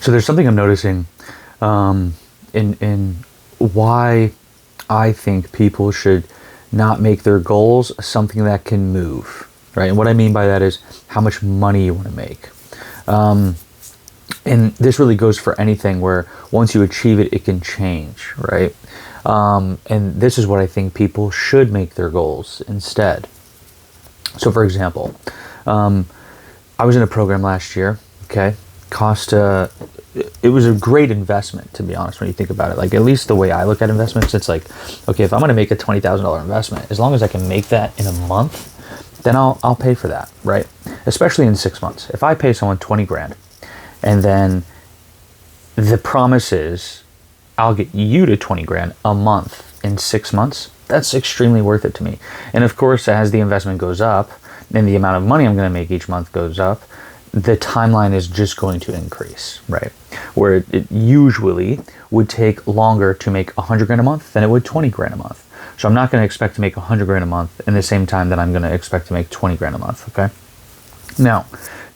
So there's something I'm noticing in why I think people should not make their goals something that can move, right? And what I mean by that is how much money you want to make. And this really goes for anything where once you achieve it, it can change, right? And this is what I think people should make their goals instead. So for example, I was in a program last year, okay? It was a great investment, to be honest, when you think about it. Like, at least the way I look at investments, it's like, okay, if I'm going to make a $20,000 investment, as long as I can make that in a month, then I'll pay for that, right? Especially in 6 months. If I pay someone 20 grand and then the promise is I'll get you to 20 grand a month in 6 months, that's extremely worth it to me. And of course, as the investment goes up and the amount of money I'm going to make each month goes up, the timeline is just going to increase, right? Where it usually would take longer to make 100 grand a month than it would 20 grand a month. So I'm not going to expect to make 100 grand a month in the same time that I'm going to expect to make 20 grand a month, okay? Now,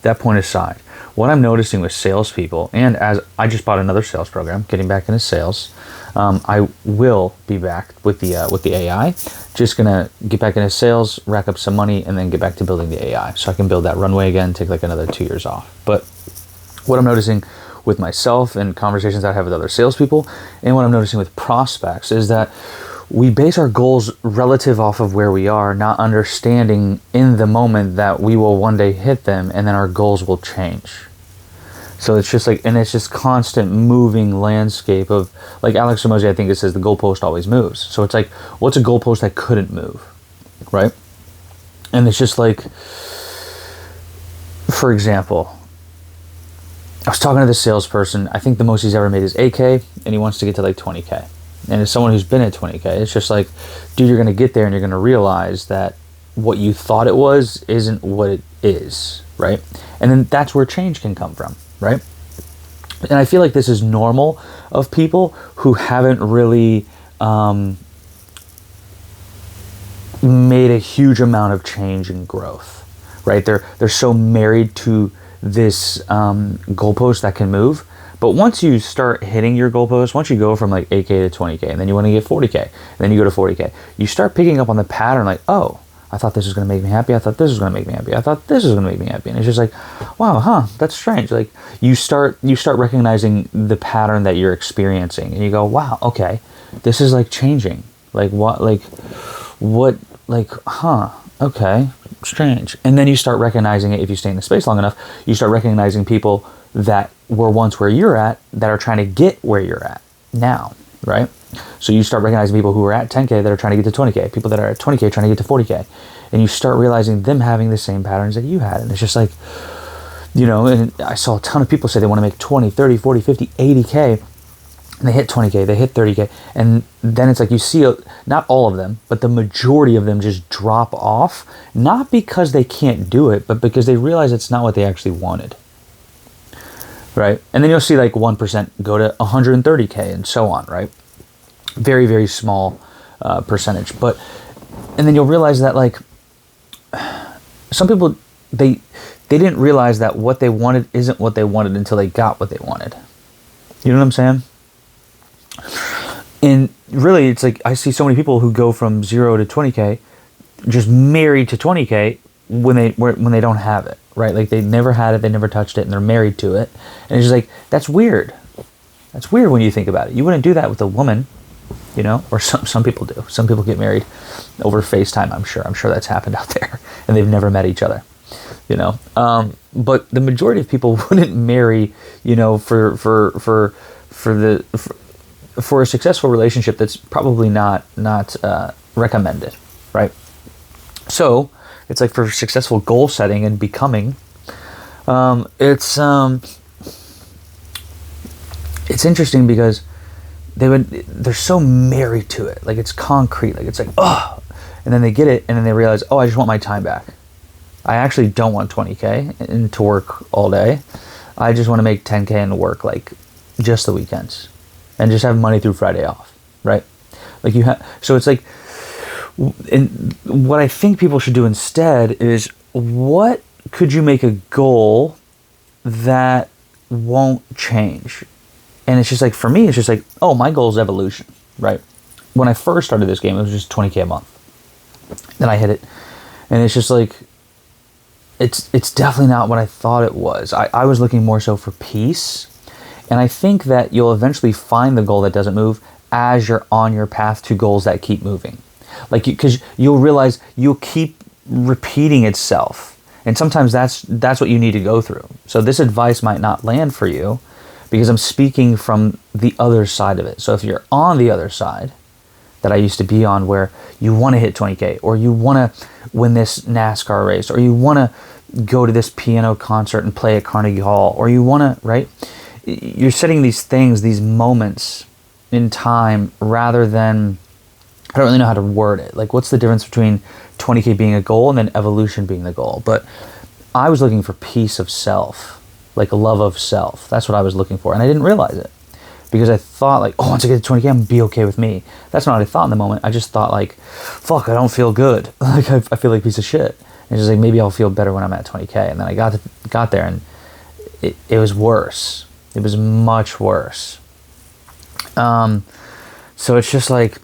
that point aside, what I'm noticing with salespeople, and as I just bought another sales program, getting back into sales, I will be back with the AI. Just gonna get back into sales, rack up some money, and then get back to building the AI, so I can build that runway again. Take like another 2 years off. But what I'm noticing with myself and conversations I have with other salespeople, and what I'm noticing with prospects, is that we base our goals relative off of where we are, not understanding in the moment that we will one day hit them, and then our goals will change. So it's just like, and it's just constant moving landscape of, like Alex Hormozi, I think it says the goalpost always moves. So it's like, what's a goalpost that couldn't move, right? And it's just like, for example, I was talking to this salesperson. I think the most he's ever made is 8K, and he wants to get to like 20K. And as someone who's been at 20K, it's just like, dude, you're going to get there and you're going to realize that what you thought it was isn't what it is, right? And then that's where change can come from, right? And I feel like this is normal of people who haven't really made a huge amount of change and growth, right? They're so married to this goalpost that can move. But once you start hitting your goalpost, once you go from like 8K to 20K, and then you want to get 40K, and then you go to 40K, you start picking up on the pattern like, oh, I thought this was going to make me happy. I thought this was going to make me happy. I thought this was going to make me happy. And it's just like, wow, that's strange. Like you start recognizing the pattern that you're experiencing, and you go, wow, okay, this is like changing. Okay, strange. And then you start recognizing it. If you stay in the space long enough, you start recognizing people that were once where you're at that are trying to get where you're at now, right? So you start recognizing people who are at 10K that are trying to get to 20K, people that are at 20K trying to get to 40K, and you start realizing them having the same patterns that you had. And it's just like, you know, and I saw a ton of people say they want to make 20, 30, 40, 50, 80K, and they hit 20K, they hit 30K, and then it's like you see, not all of them, but the majority of them just drop off, not because they can't do it, but because they realize it's not what they actually wanted. Right? And then you'll see like 1% go to 130K and so on, right? Very, very small percentage. And then you'll realize that like some people, they didn't realize that what they wanted isn't what they wanted until they got what they wanted. You know what I'm saying? And really, it's like I see so many people who go from 0 to 20K just married to 20K when they don't have it, right? Like they never had it, they never touched it, and they're married to it. And it's just like, that's weird. That's weird when you think about it. You wouldn't do that with a woman, you know, or some people do. Some people get married over FaceTime, I'm sure. I'm sure that's happened out there, and they've never met each other, you know. But the majority of people wouldn't marry, you know, for a successful relationship that's probably not recommended, right? So it's like for successful goal setting and becoming, it's interesting because they're so married to it, like it's concrete, like it's like, oh, and then they get it, and then they realize, oh, I just want my time back. I actually don't want 20K and to work all day. I just want to make 10K and work like just the weekends, and just have Monday through Friday off, right? Like you have, so it's like. And what I think people should do instead is, what could you make a goal that won't change. And it's just like, for me, it's just like, oh, my goal is evolution, right? When I first started this game, it was just 20K a month. Then I hit it. And it's just like, it's definitely not what I thought it was. I was looking more so for peace. And I think that you'll eventually find the goal that doesn't move as you're on your path to goals that keep moving. Like, because you'll realize you'll keep repeating itself. And sometimes that's what you need to go through. So this advice might not land for you because I'm speaking from the other side of it. So if you're on the other side that I used to be on, where you want to hit 20K, or you want to win this NASCAR race, or you want to go to this piano concert and play at Carnegie Hall, or you want to, right? You're setting these things, these moments in time, rather than, I don't really know how to word it. Like, what's the difference between 20K being a goal and then evolution being the goal? But I was looking for peace of self, like a love of self. That's what I was looking for. And I didn't realize it because I thought like, oh, once I get to 20K, I'm going to be okay with me. That's not what I thought in the moment. I just thought like, fuck, I don't feel good. Like, I feel like a piece of shit. And just like, maybe I'll feel better when I'm at 20K. And then I got there, and it was worse. It was much worse. So it's just like,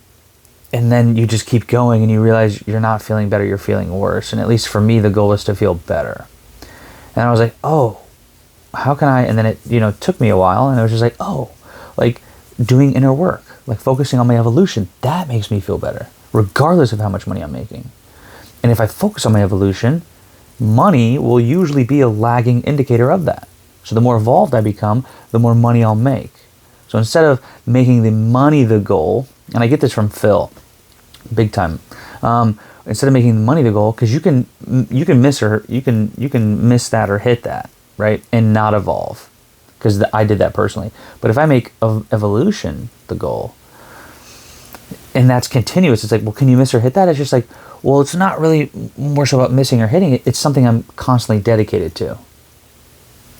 and then you just keep going and you realize you're not feeling better, you're feeling worse. And at least for me, the goal was to feel better. And I was like, oh, how can I? And then it, took me a while, and I was just like, oh, like doing inner work, like focusing on my evolution, that makes me feel better, regardless of how much money I'm making. And if I focus on my evolution, money will usually be a lagging indicator of that. So the more evolved I become, the more money I'll make. So instead of making the money the goal, and I get this from Phil, big time. Instead of making the money the goal, because you can miss that or hit that, right, and not evolve. Because I did that personally. But if I make evolution the goal, and that's continuous, it's like, well, can you miss or hit that? It's just like, well, it's not really more so about missing or hitting it. It's something I'm constantly dedicated to,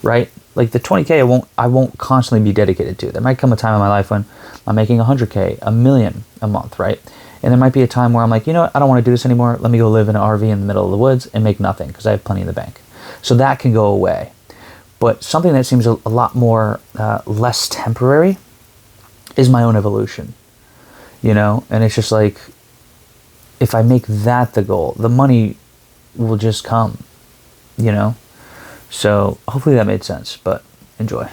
right? Like the 20K, I won't constantly be dedicated to. There might come a time in my life when I'm making 100K, $1 million a month, right? And there might be a time where I'm like, you know what, I don't want to do this anymore. Let me go live in an RV in the middle of the woods and make nothing because I have plenty in the bank. So that can go away. But something that seems a lot more less temporary is my own evolution, And it's just like, if I make that the goal, the money will just come, So hopefully that made sense, but enjoy.